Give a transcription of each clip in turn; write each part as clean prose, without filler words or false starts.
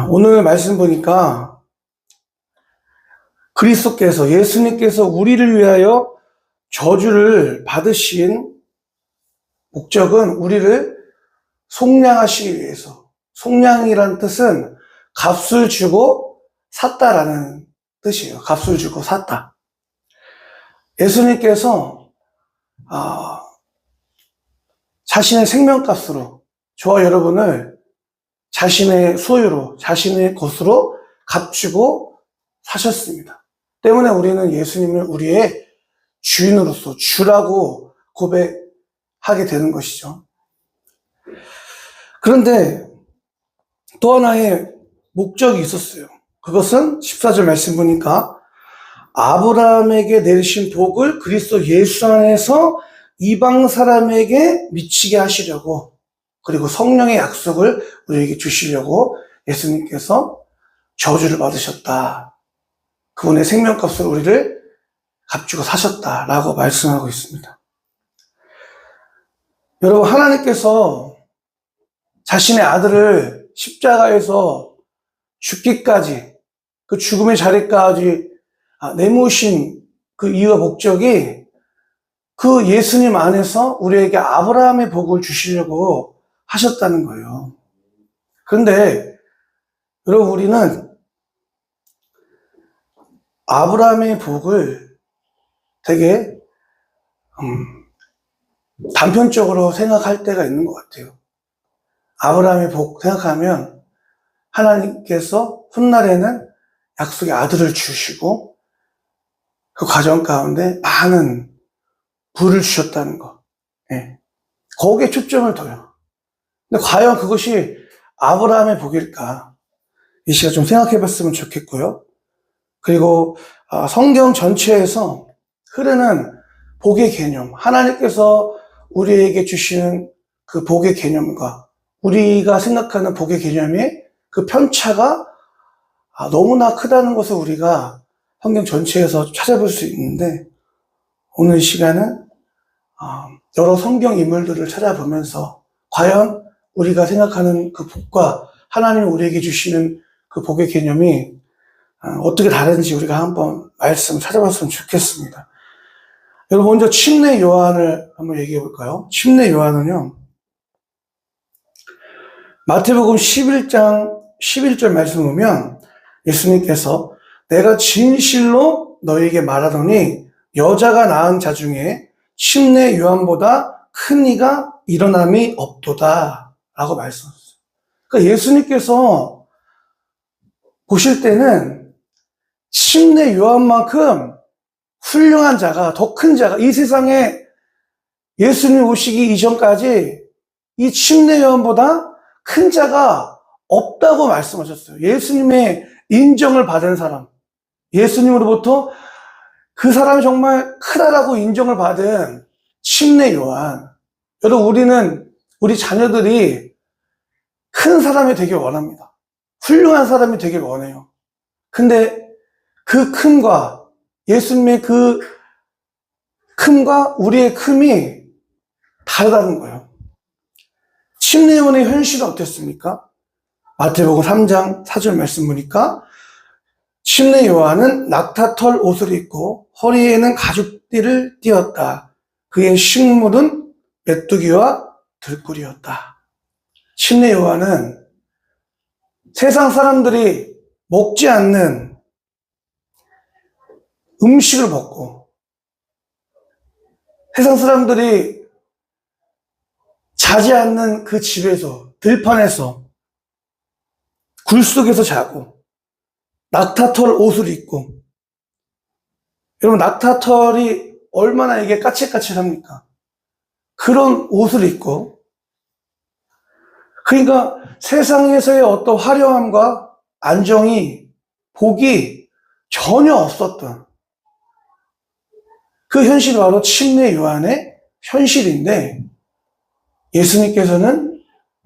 오늘 말씀 보니까 그리스도께서, 예수님께서 우리를 위하여 저주를 받으신 목적은 우리를 속량하시기 위해서, 속량이라는 뜻은 값을 주고 샀다라는 뜻이에요. 값을 주고 샀다. 예수님께서 자신의 생명값으로 저와 여러분을 자신의 소유로, 자신의 것으로 값주고 사셨습니다. 때문에 우리는 예수님을 우리의 주인으로서 주라고 고백하게 되는 것이죠. 그런데 또 하나의 목적이 있었어요. 그것은 14절 말씀 보니까 아브라함에게 내리신 복을 그리스도 예수 안에서 이방 사람에게 미치게 하시려고, 그리고 성령의 약속을 우리에게 주시려고 예수님께서 저주를 받으셨다. 그분의 생명값으로 우리를 값주고 사셨다라고 말씀하고 있습니다. 여러분, 하나님께서 자신의 아들을 십자가에서 죽기까지, 그 죽음의 자리까지 내모신 그 이유와 목적이 그 예수님 안에서 우리에게 아브라함의 복을 주시려고 하셨다는 거예요. 그런데 여러분, 우리는 아브라함의 복을 되게 단편적으로 생각할 때가 있는 것 같아요. 아브라함의 복 생각하면 하나님께서 훗날에는 약속의 아들을 주시고 그 과정 가운데 많은 부를 주셨다는 것. 예. 거기에 초점을 둬요. 근데 과연 그것이 아브라함의 복일까? 이 시간 좀 생각해 봤으면 좋겠고요. 그리고 성경 전체에서 흐르는 복의 개념, 하나님께서 우리에게 주시는 그 복의 개념과 우리가 생각하는 복의 개념의 그 편차가 너무나 크다는 것을 우리가 성경 전체에서 찾아볼 수 있는데, 오늘 시간은 여러 성경 인물들을 찾아보면서 과연 우리가 생각하는 그 복과 하나님이 우리에게 주시는 그 복의 개념이 어떻게 다른지 우리가 한번 말씀 찾아봤으면 좋겠습니다. 여러분, 먼저 침례 요한을 한번 얘기해 볼까요? 침례 요한은요, 마태복음 11장 11절 말씀 보면 예수님께서 내가 진실로 너희에게 말하더니 여자가 낳은 자 중에 침례 요한보다 큰 이가 일어남이 없도다 라고 말씀하셨어요. 그러니까 예수님께서 보실 때는 침례 요한만큼 훌륭한 자가, 더 큰 자가, 이 세상에 예수님 오시기 이전까지 이 침례 요한보다 큰 자가 없다고 말씀하셨어요. 예수님의 인정을 받은 사람, 예수님으로부터 그 사람이 정말 크다라고 인정을 받은 침례 요한. 여러분, 우리 자녀들이 큰 사람이 되길 원합니다. 훌륭한 사람이 되길 원해요. 근데 그 큼과, 예수님의 그 큼과 우리의 큼이 다르다는 거예요. 침례 요한의 현실은 어땠습니까? 마태복음 3장 4절 말씀 보니까 침례 요한은 낙타털 옷을 입고 허리에는 가죽띠를 띠었다. 그의 식물은 메뚜기와 들꿀이었다. 침례 요한은 세상 사람들이 먹지 않는 음식을 먹고, 세상 사람들이 자지 않는 그 집에서, 들판에서, 굴 속에서 자고, 낙타털 옷을 입고, 여러분, 낙타털이 얼마나 이게 까칠까칠합니까? 그런 옷을 입고, 그러니까 세상에서의 어떤 화려함과 안정이, 복이 전혀 없었던 그 현실이 바로 침례 요한의 현실인데, 예수님께서는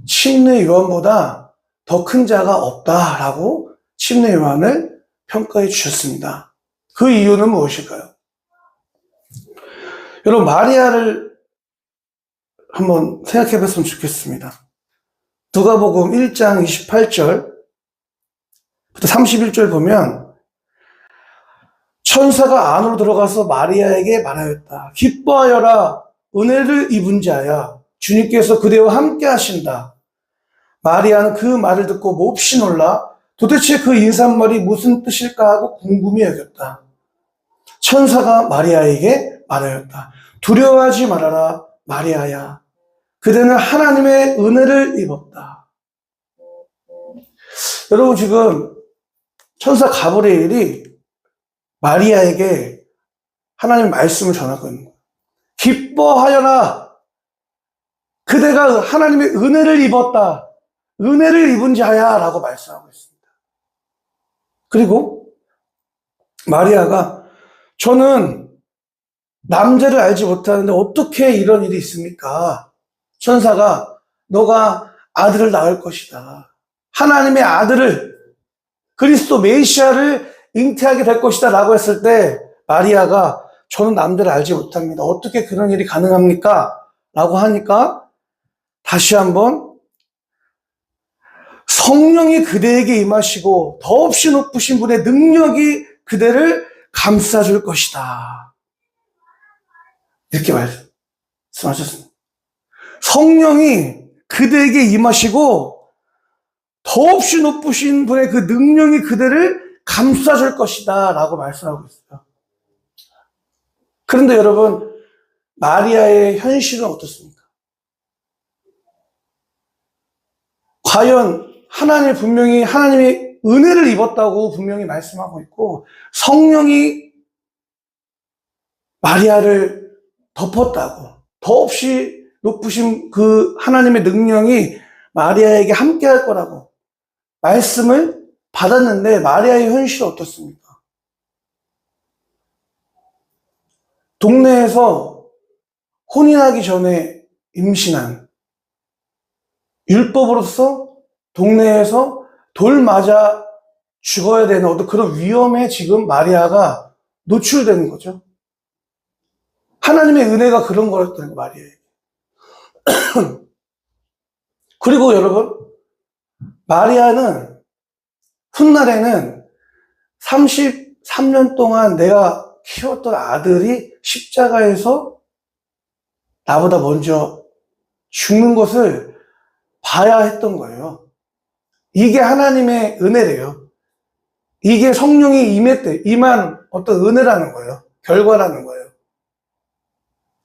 침례 요한보다 더 큰 자가 없다라고 침례 요한을 평가해 주셨습니다. 그 이유는 무엇일까요? 여러분, 마리아를 한번 생각해 봤으면 좋겠습니다. 누가복음 1장 28절 31절 보면 천사가 안으로 들어가서 마리아에게 말하였다. 기뻐하여라. 은혜를 입은 자야. 주님께서 그대와 함께 하신다. 마리아는 그 말을 듣고 몹시 놀라 도대체 그 인사말이 무슨 뜻일까 하고 궁금히 여겼다. 천사가 마리아에게 말하였다. 두려워하지 말아라, 마리아야. 그대는 하나님의 은혜를 입었다. 여러분, 지금 천사 가브리엘이 마리아에게 하나님 말씀을 전하고 있는 거예요. 기뻐하여라. 그대가 하나님의 은혜를 입었다. 은혜를 입은 자야 라고 말씀하고 있습니다. 그리고 마리아가 저는 남자를 알지 못하는데 어떻게 이런 일이 있습니까? 천사가 너가 아들을 낳을 것이다. 하나님의 아들을 그리스도 메시아를 잉태하게 될 것이다 라고 했을 때 마리아가 저는 남자를 알지 못합니다. 어떻게 그런 일이 가능합니까? 라고 하니까 다시 한번 성령이 그대에게 임하시고 더없이 높으신 분의 능력이 그대를 감싸줄 것이다. 이렇게 말씀하셨습니다. 성령이 그대에게 임하시고 더없이 높으신 분의 그 능력이 그대를 감싸줄 것이다 라고 말씀하고 있어요. 그런데 여러분, 마리아의 현실은 어떻습니까? 과연 하나님이 분명히 하나님의 은혜를 입었다고 분명히 말씀하고 있고 성령이 마리아를 덮었다고, 더없이 높으신 그 하나님의 능력이 마리아에게 함께 할 거라고 말씀을 받았는데 마리아의 현실은 어떻습니까? 동네에서 혼인하기 전에 임신한, 율법으로서 동네에서 돌 맞아 죽어야 되는 어떤 그런 위험에 지금 마리아가 노출되는 거죠. 하나님의 은혜가 그런 거였다는 거 마리아에게. 그리고 여러분, 마리아는 훗날에는 33년 동안 내가 키웠던 아들이 십자가에서 나보다 먼저 죽는 것을 봐야 했던 거예요. 이게 하나님의 은혜래요. 이게 성령이 임한 어떤 은혜라는 거예요. 결과라는 거예요.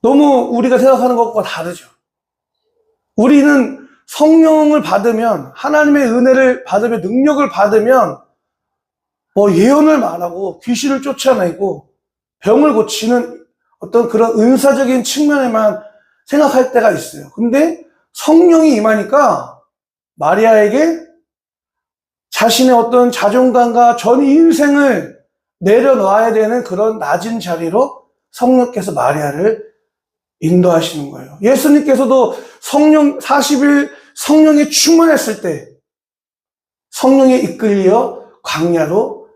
너무 우리가 생각하는 것과 다르죠. 우리는 성령을 받으면, 하나님의 은혜를 받으면, 능력을 받으면 예언을 말하고 귀신을 쫓아내고 병을 고치는 어떤 그런 은사적인 측면에만 생각할 때가 있어요. 근데 성령이 임하니까 마리아에게 자신의 어떤 자존감과 전 인생을 내려놓아야 되는 그런 낮은 자리로 성령께서 마리아를 인도하시는 거예요. 예수님께서도 40일 성령이 충만했을 때 성령에 이끌려 광야로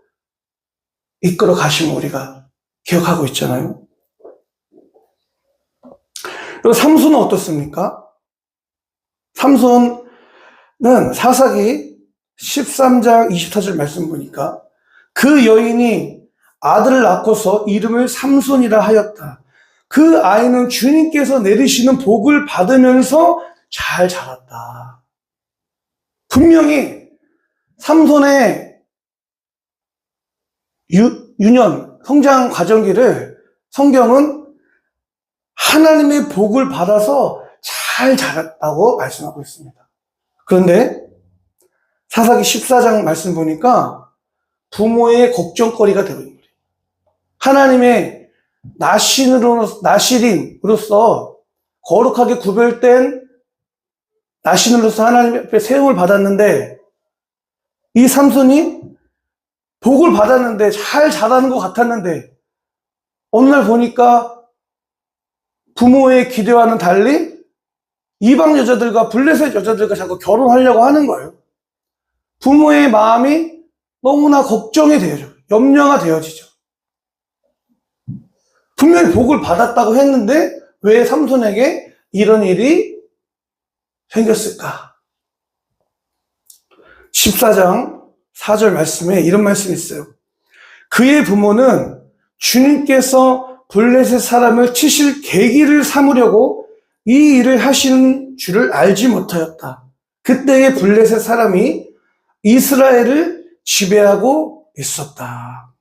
이끌어 가심을 우리가 기억하고 있잖아요. 그리고 삼손은 어떻습니까? 삼손은 사사기 13장 24절 말씀 보니까 그 여인이 아들을 낳고서 이름을 삼손이라 하였다. 그 아이는 주님께서 내리시는 복을 받으면서 잘 자랐다. 분명히 삼손의 유년, 성장 과정기를 성경은 하나님의 복을 받아서 잘 자랐다고 말씀하고 있습니다. 그런데 사사기 14장 말씀 보니까 부모의 걱정거리가 되고 있는 거예요. 하나님의 나실인으로서 거룩하게 구별된 나신으로서 하나님 앞에 세움을 받았는데 이 삼손이 복을 받았는데 잘 자라는 것 같았는데 어느 날 보니까 부모의 기대와는 달리 이방 여자들과 블레셋 여자들과 자꾸 결혼하려고 하는 거예요. 부모의 마음이 너무나 걱정이 되어져, 염려가 되어지죠. 분명히 복을 받았다고 했는데 왜 삼손에게 이런 일이 생겼을까? 14장 4절 말씀에 이런 말씀이 있어요. 그의 부모는 주님께서 블레셋 사람을 치실 계기를 삼으려고 이 일을 하시는 줄을 알지 못하였다. 그때의 블레셋 사람이 이스라엘을 지배하고 있었다.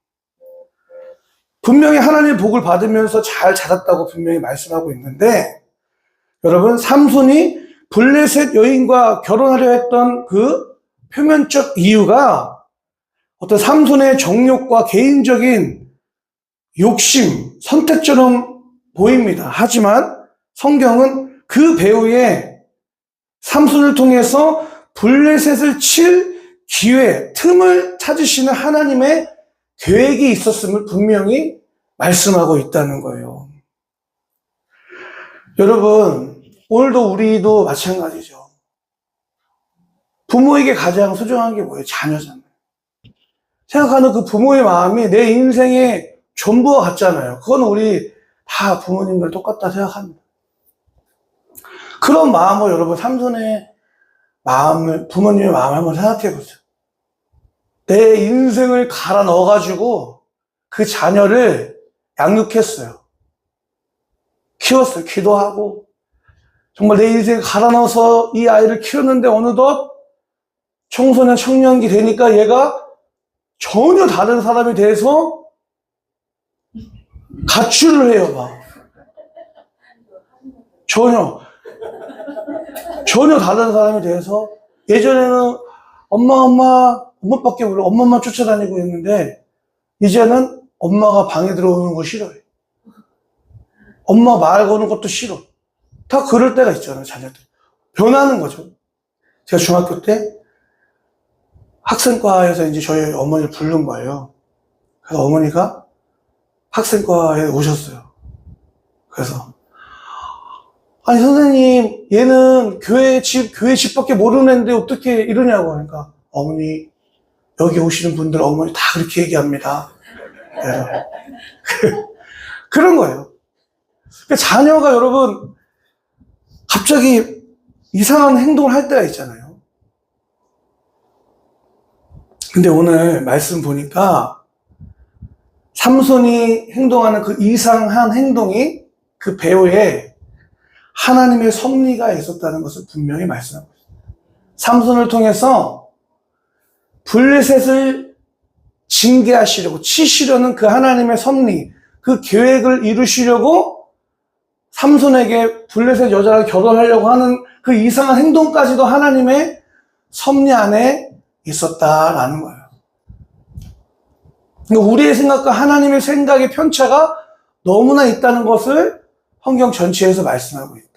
분명히 하나님의 복을 받으면서 잘 자랐다고 분명히 말씀하고 있는데, 여러분, 삼손이 블레셋 여인과 결혼하려 했던 그 표면적 이유가 어떤 삼손의 정욕과 개인적인 욕심, 선택처럼 보입니다. 하지만 성경은 그 배후에 삼손을 통해서 블레셋을 칠 기회, 틈을 찾으시는 하나님의 계획이 있었음을 분명히 말씀하고 있다는 거예요. 여러분, 오늘도 우리도 마찬가지죠. 부모에게 가장 소중한 게 뭐예요? 자녀잖아요. 생각하는 그 부모의 마음이 내 인생의 전부와 같잖아요. 그건 우리 다 부모님들 똑같다 생각합니다. 그런 마음으로 여러분 삼손의 마음을, 부모님의 마음을 한번 생각해 보세요. 내 인생을 갈아 넣어가지고 그 자녀를 양육했어요. 키웠어요. 기도하고. 정말 내 인생을 갈아 넣어서 이 아이를 키웠는데 어느덧 청소년, 청년기 되니까 얘가 전혀 다른 사람이 돼서 가출을 해요, 막. 전혀 다른 사람이 돼서 예전에는 엄마밖에 몰라. 엄마만 쫓아다니고 있는데 이제는 엄마가 방에 들어오는 거 싫어요. 엄마 말 거는 것도 싫어. 다 그럴 때가 있잖아요, 자녀들. 변하는 거죠. 제가 중학교 때 학생과에서 이제 저희 어머니를 부른 거예요. 그래서 어머니가 학생과에 오셨어요. 그래서 아니 선생님, 얘는 교회 집밖에 모르는 애인데 어떻게 이러냐고 하니까 어머니, 여기 오시는 분들 어머니 다 그렇게 얘기합니다. 그런 거예요. 그러니까 자녀가 여러분 갑자기 이상한 행동을 할 때가 있잖아요. 근데 오늘 말씀 보니까 삼손이 행동하는 그 이상한 행동이 그 배후에 하나님의 섭리가 있었다는 것을 분명히 말씀하고 있습니다. 삼손을 통해서 블레셋을 징계하시려고 치시려는 그 하나님의 섭리, 그 계획을 이루시려고 삼손에게 블레셋 여자를 결혼하려고 하는 그 이상한 행동까지도 하나님의 섭리 안에 있었다라는 거예요. 그러니까 우리의 생각과 하나님의 생각의 편차가 너무나 있다는 것을 성경 전체에서 말씀하고 있다.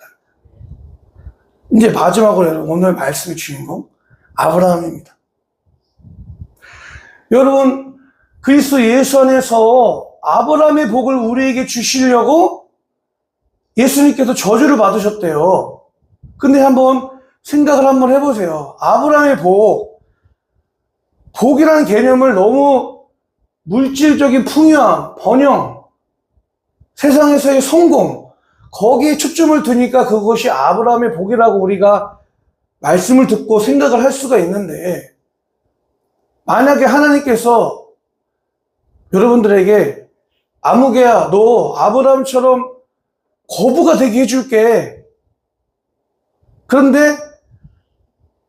이제 마지막으로 오늘 말씀의 주인공 아브라함입니다. 여러분, 그리스도 예수 안에서 아브라함의 복을 우리에게 주시려고 예수님께서 저주를 받으셨대요. 근데 한번 생각을 한번 해보세요. 아브라함의 복이라는 개념을 너무 물질적인 풍요함, 번영, 세상에서의 성공, 거기에 초점을 두니까 그것이 아브라함의 복이라고 우리가 말씀을 듣고 생각을 할 수가 있는데, 만약에 하나님께서 여러분들에게 아무개야, 너 아브라함처럼 거부가 되게 해줄게. 그런데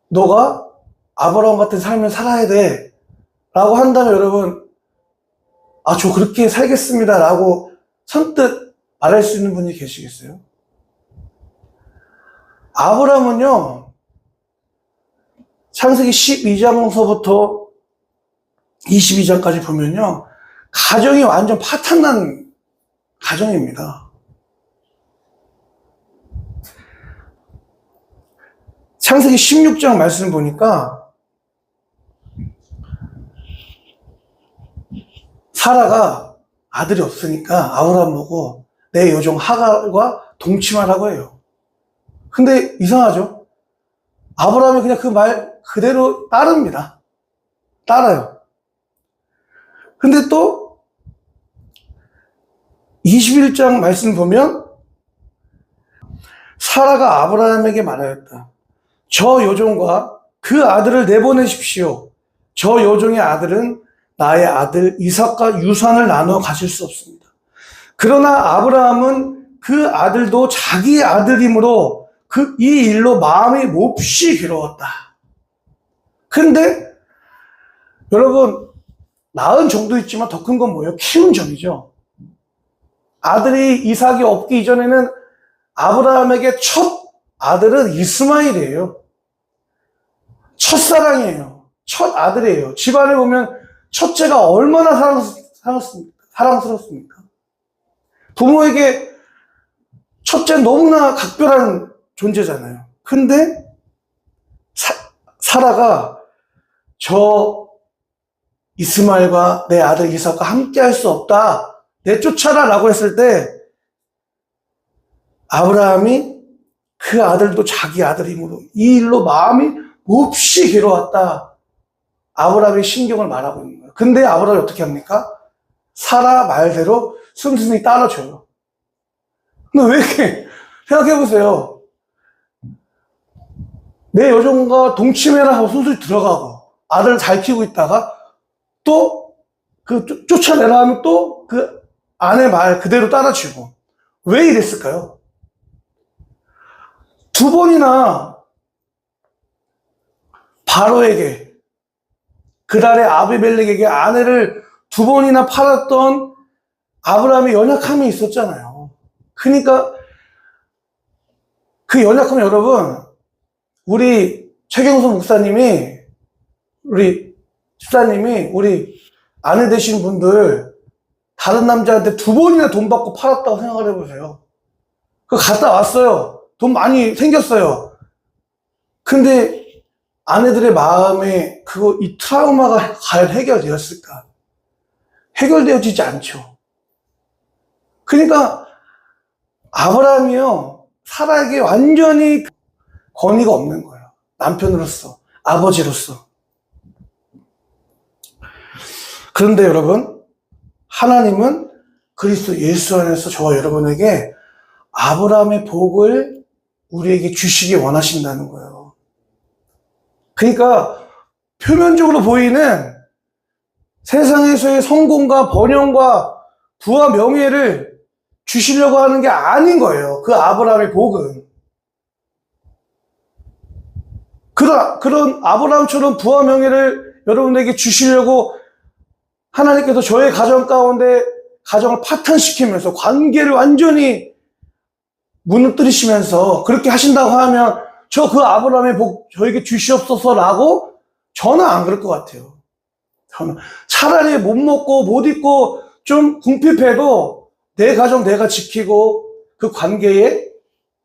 너가 아브라함 같은 삶을 살아야 돼. 라고 한다면 여러분, 저 그렇게 살겠습니다. 라고 선뜻 말할 수 있는 분이 계시겠어요? 아브라함은요, 창세기 12장서부터 22장까지 보면요, 가정이 완전 파탄난 가정입니다. 창세기 16장 말씀 보니까 사라가 아들이 없으니까 아브라함 보고 내 여종 하갈과 동침하라고 해요. 근데 이상하죠? 아브라함이 그냥 그 말 그대로 따릅니다. 따라요. 근데 또 21장 말씀 보면 사라가 아브라함에게 말하였다. 저 여종과 그 아들을 내보내십시오. 저 여종의 아들은 나의 아들 이삭과 유산을 나누어 가질 수 없습니다. 그러나 아브라함은 그 아들도 자기의 아들이므로 이 일로 마음이 몹시 괴로웠다. 근데 여러분, 낳은 정도 있지만 더 큰 건 뭐예요? 키운 정이죠. 아들이 이삭이 없기 이전에는 아브라함에게 첫 아들은 이스마일이에요. 첫사랑이에요. 첫 아들이에요. 집안에 보면 첫째가 얼마나 사랑스럽습니까? 부모에게 첫째는 너무나 각별한 존재잖아요. 근데 사라가 저 이스마엘과 내 아들 이삭과 함께 할 수 없다. 내쫓아라 라고 했을 때 아브라함이 그 아들도 자기 아들이므로 이 일로 마음이 몹시 괴로웠다. 아브라함의 심경을 말하고 있는 거예요. 근데 아브라함이 어떻게 합니까? 사라 말대로 순순히 따라줘요. 근데 왜 이렇게 생각해보세요. 내 여종과 동침해라 하고 순순히 들어가고 아들을 잘 키우고 있다가 또 쫓아내라 하면 또 그 아내 말 그대로 따라주고. 왜 이랬을까요? 두 번이나 바로에게, 그달의 아비멜렉에게 아내를 두 번이나 팔았던 아브라함의 연약함이 있었잖아요. 그러니까 그 연약함, 여러분, 우리 최경수 목사님이, 우리 집사님이, 우리 아내 되신 분들 다른 남자한테 두 번이나 돈 받고 팔았다고 생각을 해보세요. 그거 갔다 왔어요. 돈 많이 생겼어요. 근데 아내들의 마음에 이 트라우마가 과연 해결되었을까? 해결되어지지 않죠. 그러니까 아브라함이요, 사라에게 완전히 권위가 없는 거예요. 남편으로서, 아버지로서. 그런데 여러분, 하나님은 그리스도 예수 안에서 저와 여러분에게 아브라함의 복을 우리에게 주시기 원하신다는 거예요. 그러니까 표면적으로 보이는 세상에서의 성공과 번영과 부와 명예를 주시려고 하는 게 아닌 거예요. 그 아브라함의 복은. 그런 아브라함처럼 부와 명예를 여러분에게 주시려고 하나님께서 저의 가정 가운데 가정을 파탄시키면서 관계를 완전히 무너뜨리시면서 그렇게 하신다고 하면 그 아브라함의 복 저에게 주시옵소서라고 저는 안 그럴 것 같아요. 저는 차라리 못 먹고 못 입고 좀 궁핍해도 내 가정 내가 지키고 그 관계에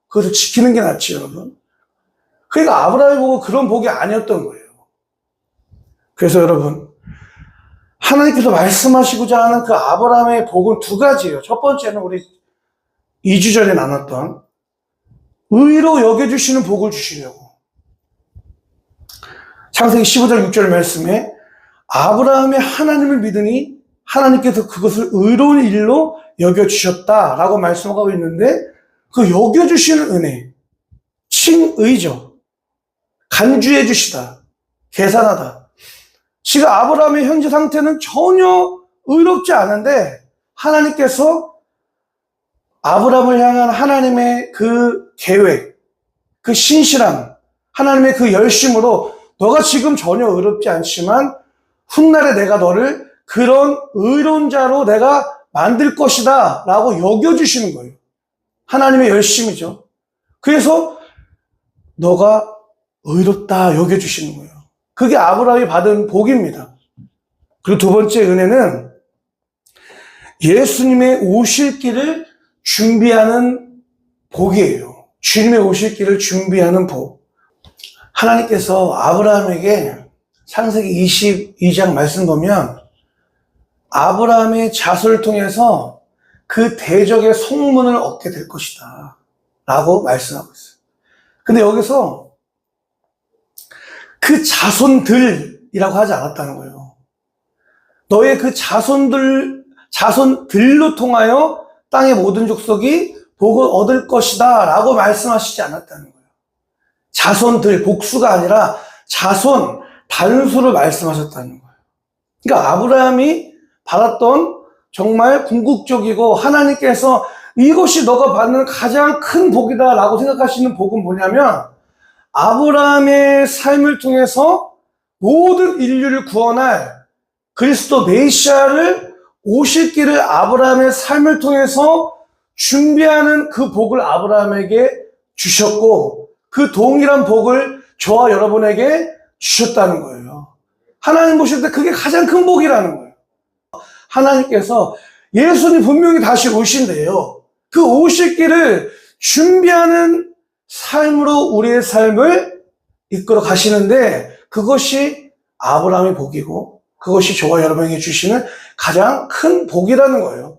그것을 지키는 게 낫지, 여러분. 그러니까 아브라함의 복은 그런 복이 아니었던 거예요. 그래서 여러분, 하나님께서 말씀하시고자 하는 그 아브라함의 복은 두 가지예요. 첫 번째는 우리 2주 전에 나눴던 의로 여겨주시는 복을 주시려고. 창세기 15장 6절 말씀에 아브라함이 하나님을 믿으니 하나님께서 그것을 의로운 일로 여겨주셨다라고 말씀하고 있는데, 그 여겨주시는 은혜, 칭의죠. 간주해 주시다, 계산하다. 지금 아브라함의 현재 상태는 전혀 의롭지 않은데 하나님께서 아브라함을 향한 하나님의 그 계획, 그 신실함, 하나님의 그 열심으로 너가 지금 전혀 의롭지 않지만 훗날에 내가 너를 그런 의로운 자로 내가 만들 것이다 라고 여겨주시는 거예요. 하나님의 열심이죠. 그래서 너가 의롭다 여겨주시는 거예요. 그게 아브라함이 받은 복입니다. 그리고 두 번째 은혜는 예수님의 오실 길을 준비하는 복이에요. 주님의 오실 길을 준비하는 복. 하나님께서 아브라함에게 창세기 22장 말씀 보면 아브라함의 자손을 통해서 그 대적의 성문을 얻게 될 것이다 라고 말씀하고 있어요. 근데 여기서 그 자손들이라고 하지 않았다는 거예요. 너의 그 자손들로 통하여 땅의 모든 족속이 복을 얻을 것이다 라고 말씀하시지 않았다는 거예요. 자손들, 복수가 아니라 자손, 단수를 말씀하셨다는 거예요. 그러니까 아브라함이 받았던 정말 궁극적이고 하나님께서 이것이 너가 받는 가장 큰 복이다라고 생각하시는 복은 뭐냐면, 아브라함의 삶을 통해서 모든 인류를 구원할 그리스도 메시아를 오실 길을 아브라함의 삶을 통해서 준비하는 그 복을 아브라함에게 주셨고, 그 동일한 복을 저와 여러분에게 주셨다는 거예요. 하나님 보실 때 그게 가장 큰 복이라는 거예요. 하나님께서 예수님 분명히 다시 오신대요. 그 오실 길을 준비하는 삶으로 우리의 삶을 이끌어 가시는데, 그것이 아브라함의 복이고 그것이 저와 여러분에게 주시는 가장 큰 복이라는 거예요.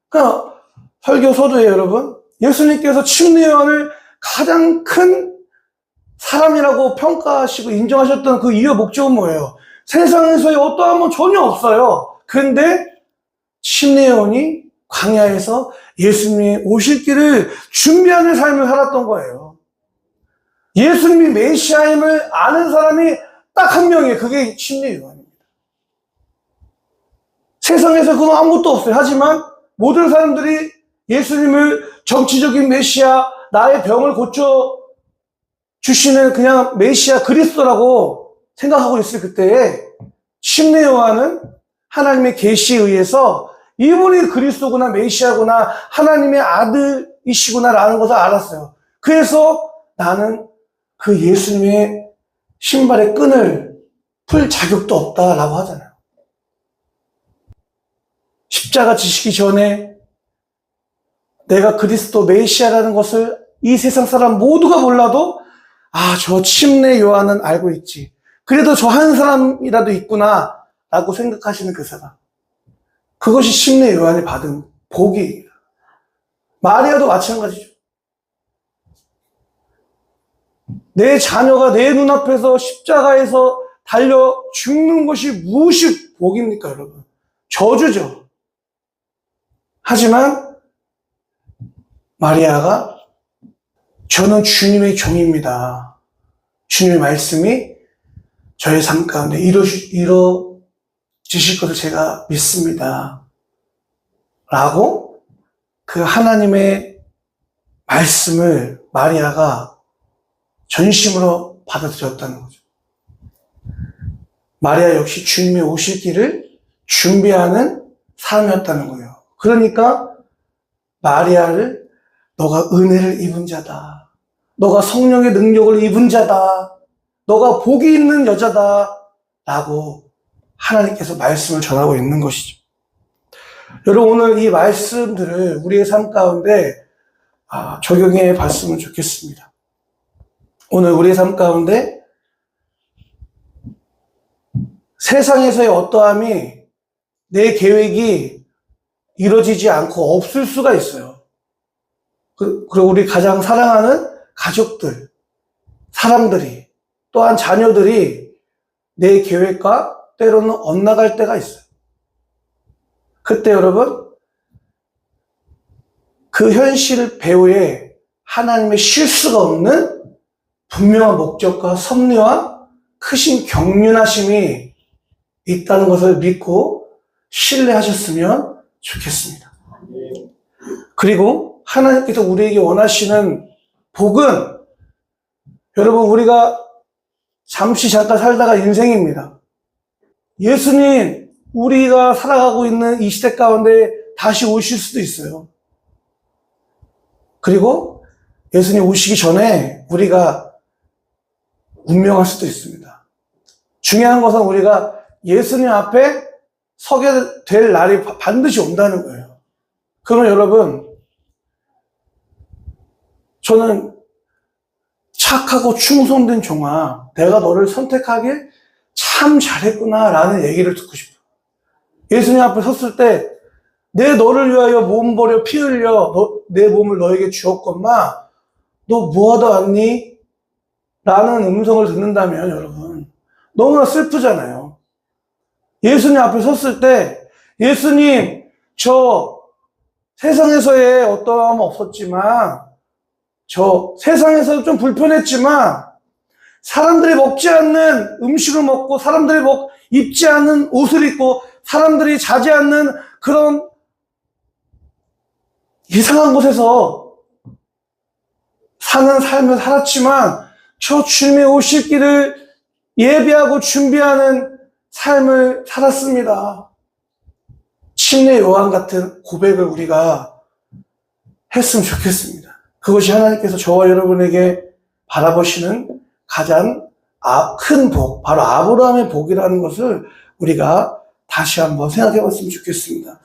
그러니까 설교 서두에 여러분, 예수님께서 침례 요한을 가장 큰 사람이라고 평가하시고 인정하셨던 그 이유 목적은 뭐예요? 세상에서의 어떠한 건 전혀 없어요. 그런데 침례 요한이 광야에서 예수님이 오실 길을 준비하는 삶을 살았던 거예요. 예수님이 메시아임을 아는 사람이 딱 한 명이에요. 그게 침례 요한입니다. 세상에서 그건 아무것도 없어요. 하지만 모든 사람들이 예수님을 정치적인 메시아, 나의 병을 고쳐 주시는 그냥 메시아 그리스도라고 생각하고 있을 그때에, 침례 요한은 하나님의 계시에 의해서 이분이 그리스도구나, 메시아구나, 하나님의 아들이시구나라는 것을 알았어요. 그래서 나는 그 예수님의 신발의 끈을 풀 자격도 없다라고 하잖아요. 십자가 지시기 전에 내가 그리스도 메시아라는 것을 이 세상 사람 모두가 몰라도, 아, 저 침례 요한은 알고 있지, 그래도 저 한 사람이라도 있구나 라고 생각하시는 그 사람, 그것이 침례 요한이 받은 복이에요. 마리아도 마찬가지죠. 내 자녀가 내 눈앞에서 십자가에서 달려 죽는 것이 무엇이 복입니까, 여러분? 저주죠. 하지만 마리아가, 저는 주님의 종입니다. 주님의 말씀이 저의 삶 가운데 이루어지실 것을 제가 믿습니다. 라고 그 하나님의 말씀을 마리아가 전심으로 받아들였다는 거죠. 마리아 역시 주님의 오실 길을 준비하는 사람이었다는 거예요. 그러니까 마리아를 너가 은혜를 입은 자다, 너가 성령의 능력을 입은 자다, 너가 복이 있는 여자다 라고 하나님께서 말씀을 전하고 있는 것이죠. 여러분, 오늘 이 말씀들을 우리의 삶 가운데 적용해 봤으면 좋겠습니다. 오늘 우리의 삶 가운데 세상에서의 어떠함이, 내 계획이 이루어지지 않고 없을 수가 있어요. 그리고 우리 가장 사랑하는 가족들, 사람들이, 또한 자녀들이 내 계획과 때로는 엇나갈 때가 있어요. 그때 여러분, 그 현실 배후에 하나님의 실수가 없는 분명한 목적과 섭리와 크신 경륜하심이 있다는 것을 믿고 신뢰하셨으면 좋겠습니다. 그리고 하나님께서 우리에게 원하시는 복은, 여러분, 우리가 잠시 잠깐 살다가 인생입니다. 예수님, 우리가 살아가고 있는 이 시대 가운데 다시 오실 수도 있어요. 그리고 예수님 오시기 전에 우리가 운명할 수도 있습니다. 중요한 것은 우리가 예수님 앞에 서게 될 날이 반드시 온다는 거예요. 그러면 여러분, 저는 착하고 충성된 종아, 내가 너를 선택하길 참 잘했구나 라는 얘기를 듣고 싶어요. 예수님 앞에 섰을 때, 내 너를 위하여 몸 버려 피 흘려 내 몸을 너에게 주었건만 너 뭐하다 왔니? 라는 음성을 듣는다면 여러분, 너무나 슬프잖아요. 예수님 앞에 섰을 때, 예수님, 저 세상에서의 어떠함은 없었지만, 저 세상에서 좀 불편했지만 사람들이 먹지 않는 음식을 먹고 사람들이 입지 않는 옷을 입고 사람들이 자지 않는 그런 이상한 곳에서 사는 삶을 살았지만 저 주님의 오실 길을 예비하고 준비하는 삶을 살았습니다. 침례 요한 같은 고백을 우리가 했으면 좋겠습니다. 그것이 하나님께서 저와 여러분에게 바라보시는 가장 큰 복, 바로 아브라함의 복이라는 것을 우리가 다시 한번 생각해 봤으면 좋겠습니다.